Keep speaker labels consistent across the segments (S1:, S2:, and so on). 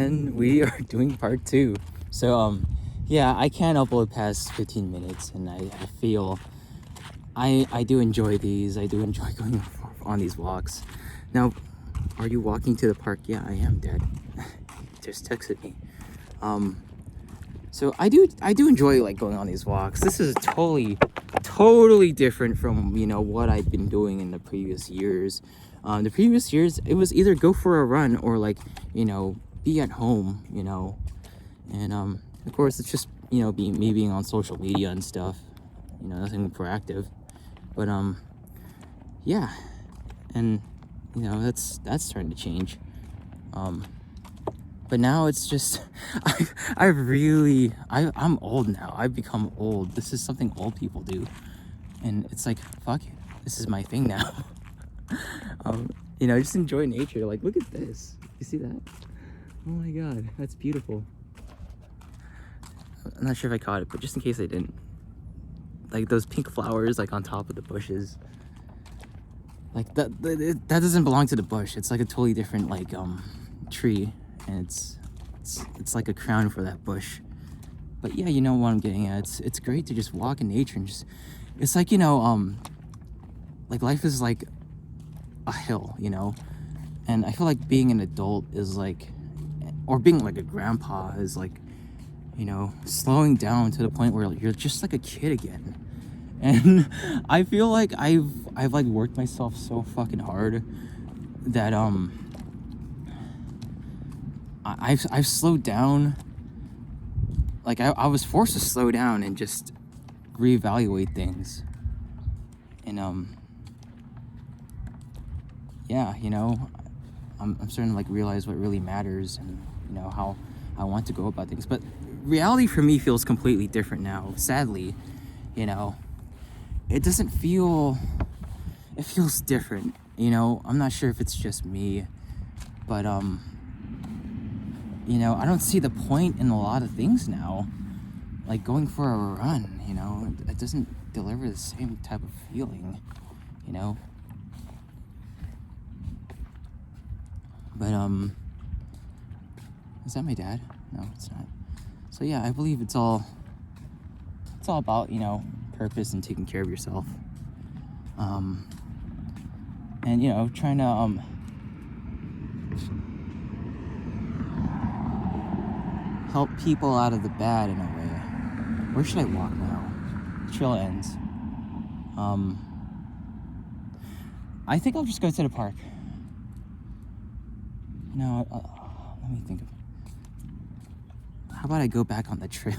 S1: And we are doing part two. So yeah, I can't upload past 15 minutes, and I feel I do enjoy these. I do enjoy going on these walks. Now, are you walking to the park? Yeah, I am, Dad. Just texted me. So I do enjoy like going on these walks. This is totally different from what I've been doing in the previous years. The previous years it was either go for a run or like be at home, and of course it's just me being on social media and stuff, nothing proactive, but yeah, and that's starting to change. But now it's just, I'm old now. I've become old. This is something old people do. And it's like, fuck it. This is my thing now. Just enjoy nature. Like, look at this. You see that? Oh my God, that's beautiful. I'm not sure if I caught it, but just in case I didn't. Like those pink flowers, like on top of the bushes. Like that doesn't belong to the bush. It's like a totally different tree. And it's like a crown for that bush. But yeah, you know what I'm getting at. It's great to just walk in nature and just, it's like like life is like a hill, and I feel like being an adult is like, or being like a grandpa is like, slowing down to the point where you're just like a kid again. And I feel like I've like worked myself so fucking hard that I've slowed down. Like I was forced to slow down and just reevaluate things. And yeah, I'm starting to like realize what really matters, and how I want to go about things. But reality for me feels completely different now. Sadly, it doesn't feel. It feels different. I'm not sure if it's just me, but I don't see the point in a lot of things now. Like going for a run, it doesn't deliver the same type of feeling, But, is that my dad? No, it's not. So yeah, I believe it's all about, purpose and taking care of yourself. And, trying to, help people out of the bad in a way. Where should I walk now? The trail ends. I think I'll just go to the park. No, let me think. How about I go back on the trail?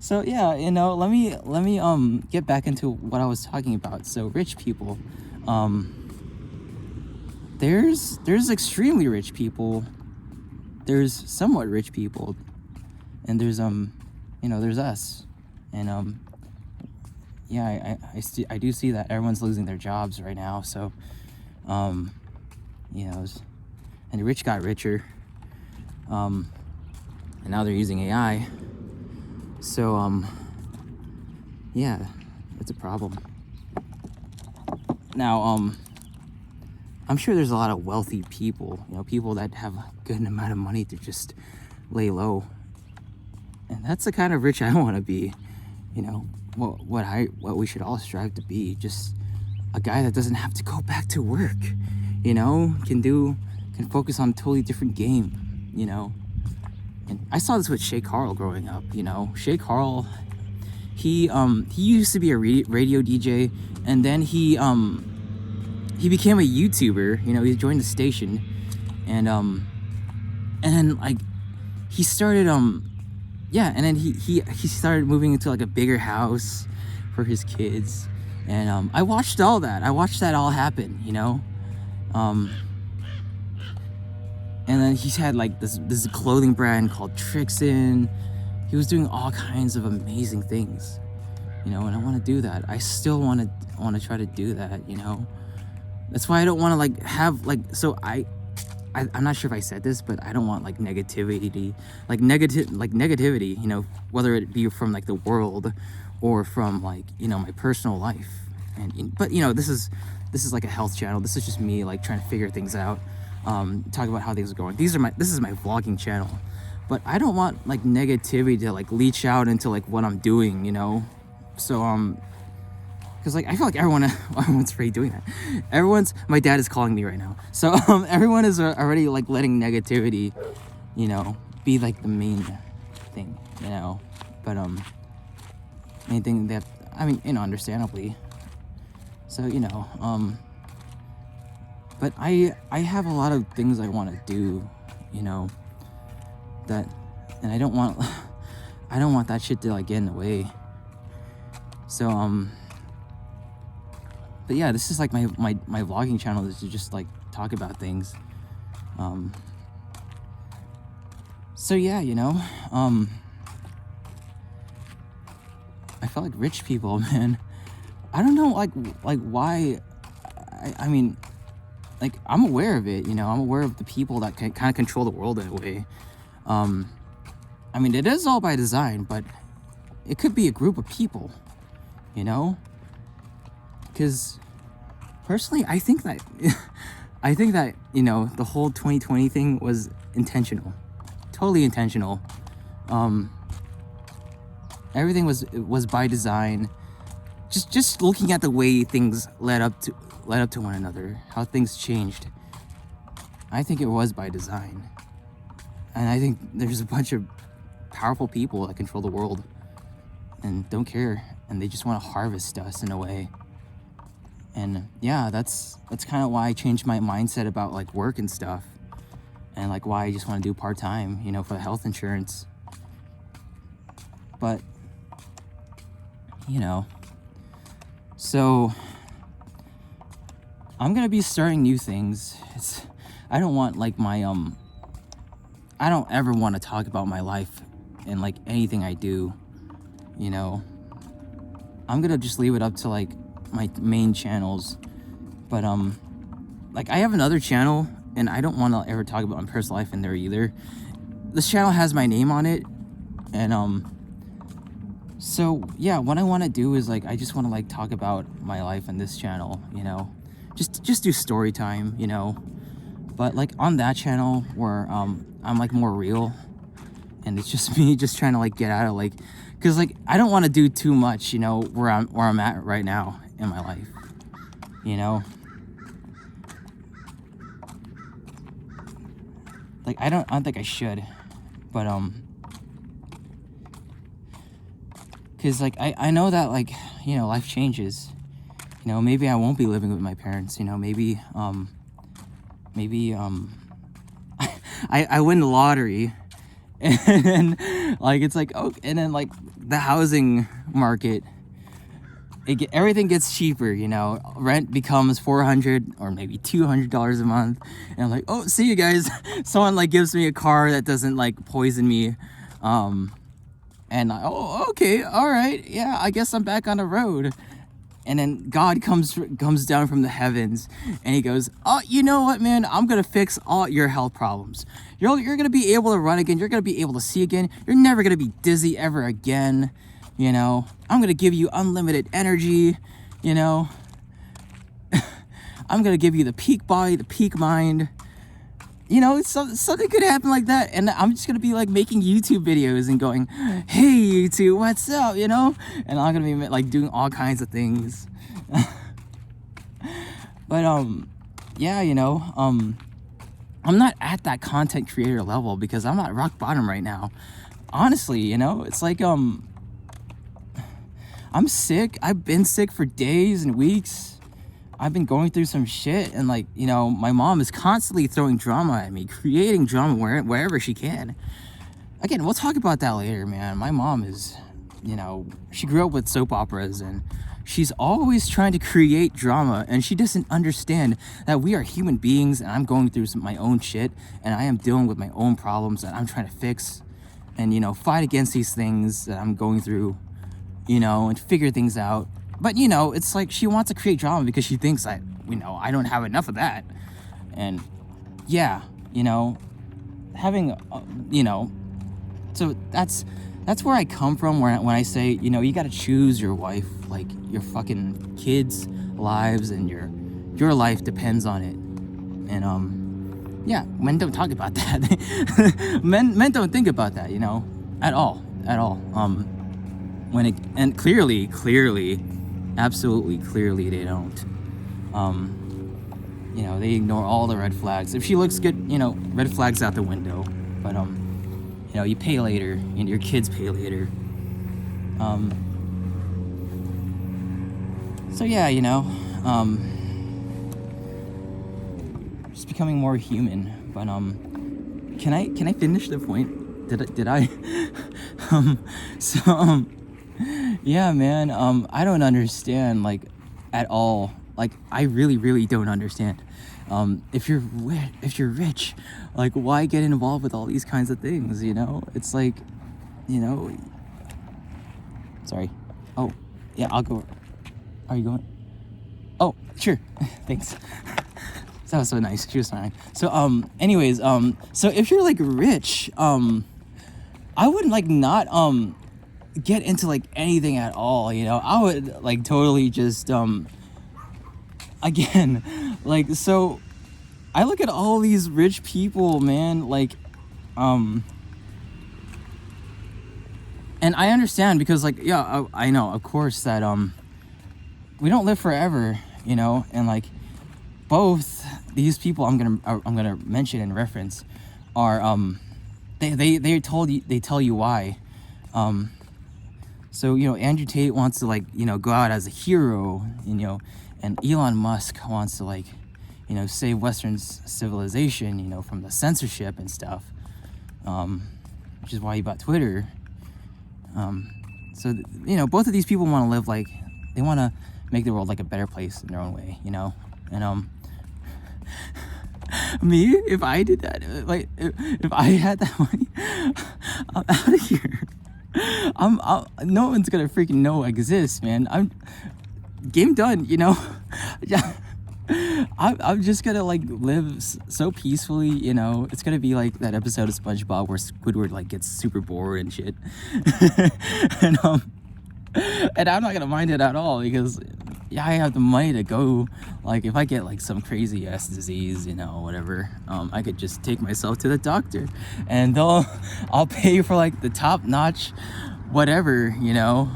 S1: So yeah, let me get back into what I was talking about. So rich people, there's extremely rich people. There's somewhat rich people, and there's there's us, and yeah, I do see that everyone's losing their jobs right now. So and the rich got richer, and now they're using AI. So yeah, it's a problem. Now I'm sure there's a lot of wealthy people, people that have a good amount of money to just lay low. And that's the kind of rich I want to be, what we should all strive to be. Just a guy that doesn't have to go back to work, can focus on a totally different game, And I saw this with Shay Carl growing up, Shay Carl, he used to be a radio DJ, and then he became a YouTuber. He joined the station, and then like he started and then he started moving into like a bigger house for his kids, and I watched all that. I watched that all happen, and then he's had like this clothing brand called Trixin. He was doing all kinds of amazing things, and I want to do that. I still want to try to do that, That's why I don't want to like have like, so I'm not sure if I said this, but I don't want like negativity, whether it be from like the world or from like, my personal life. But this is like a health channel. This is just me like trying to figure things out. talk about how things are going. This is my vlogging channel, but I don't want like negativity to like leach out into like what I'm doing, you know. So because like I feel like everyone's already doing that. My dad is calling me right now, so everyone is already like letting negativity, you know, be like the main thing, you know. But anything that, I mean, you know, understandably. So, you know, but I have a lot of things I want to do, you know, that, and I don't want that shit to like get in the way. So but yeah, this is like my vlogging channel is to just like talk about things. So yeah, you know, I felt like rich people, man. I don't know, like why. I mean, like, I'm aware of it, you know. I'm aware of the people that can kind of control the world in a way. I mean, it is all by design, but it could be a group of people, you know. Because personally, I think that you know, the whole 2020 thing was intentional, totally intentional. Everything was by design. Just looking at the way things led up to one another, how things changed. I think it was by design, and I think there's a bunch of powerful people that control the world and don't care, and they just want to harvest us in a way. And yeah, that's kind of why I changed my mindset about like work and stuff, and like why I just want to do part-time, you know, for the health insurance. But you know, so I'm gonna be starting new things. I don't want like my I don't ever want to talk about my life and like anything I do, you know. I'm gonna just leave it up to like my main channels. But like I have another channel, and I don't want to ever talk about my personal life in there either. This channel has my name on it, and so yeah, what I want to do is like I just want to like talk about my life in this channel, you know, just do story time, you know. But like on that channel where I'm like more real, and it's just me just trying to like get out of like, because like I don't want to do too much, you know, where I'm at right now in my life, you know. Like I don't think I should, but because like I know that like, you know, life changes, you know. Maybe I won't be living with my parents, you know. Maybe I win the lottery, and then like it's like, oh, and then like the housing market, everything gets cheaper, you know. Rent becomes $400 or maybe $200 a month, and I'm like, oh, see you guys. Someone like gives me a car that doesn't like poison me, and oh, okay, all right, yeah, I guess I'm back on the road. And then God comes down from the heavens, and he goes, oh, you know what, man? I'm gonna fix all your health problems. You're gonna be able to run again. You're gonna be able to see again. You're never gonna be dizzy ever again. You know, I'm gonna give you unlimited energy. You know, I'm gonna give you the peak body, the peak mind. You know, something could happen like that, and I'm just gonna be like making YouTube videos and going, hey YouTube, what's up, you know. And I'm gonna be like doing all kinds of things. But yeah, you know, I'm not at that content creator level because I'm at rock bottom right now, honestly. You know, it's like I'm sick. I've been sick for days and weeks. I've been going through some shit, and like, you know, my mom is constantly throwing drama at me, creating drama wherever she can. Again, we'll talk about that later, man. My mom is, you know, she grew up with soap operas, and she's always trying to create drama, and she doesn't understand that we are human beings, and I'm going through my own shit, and I am dealing with my own problems that I'm trying to fix, and, you know, fight against these things that I'm going through, you know, and figure things out. But, you know, it's like she wants to create drama because she thinks that, you know, I don't have enough of that. And yeah, you know, having, you know, so that's where I come from when I say, you know, you got to choose your wife, like your fucking kids' lives and your life depends on it. And Yeah, men don't talk about that. men don't think about that, you know, at all. When it, and clearly, absolutely clearly they don't. You know, they ignore all the red flags. If she looks good, you know, red flags out the window. But you know, you pay later, and your kids pay later. So yeah, you know, just becoming more human. But can I finish the point? Did I? So yeah, man. I don't understand, like, at all. Like, I really don't understand. If you're rich, like, why get involved with all these kinds of things? You know, it's like, you know. Sorry. Oh, yeah. I'll go. Are you going? Oh, sure. Thanks. That was so nice. She was fine. So, anyways, so if you're like rich, I wouldn't like not get into like anything at all, you know. I would like totally just again, like, so I look at all these rich people, man, like, and I understand because, like, yeah, I know, of course, that we don't live forever, you know, and like both these people I'm gonna mention and reference are they tell you why. So, you know, Andrew Tate wants to, like, you know, go out as a hero, you know, and Elon Musk wants to, like, you know, save Western civilization, you know, from the censorship and stuff, which is why he bought Twitter. So, you know, both of these people want to live, like, they want to make the world like a better place in their own way, you know. And me, if I did that, like, if I had that money, I'm out of here. No one's gonna freaking know I exist, man. I'm game done, you know. Yeah, I'm just gonna like live so peacefully, you know. It's gonna be like that episode of SpongeBob where Squidward like gets super bored and shit. and I'm not gonna mind it at all because, yeah, I have the money to go. Like, if I get like some crazy ass disease, you know, whatever, I could just take myself to the doctor, and I'll pay for like the top notch, whatever, you know.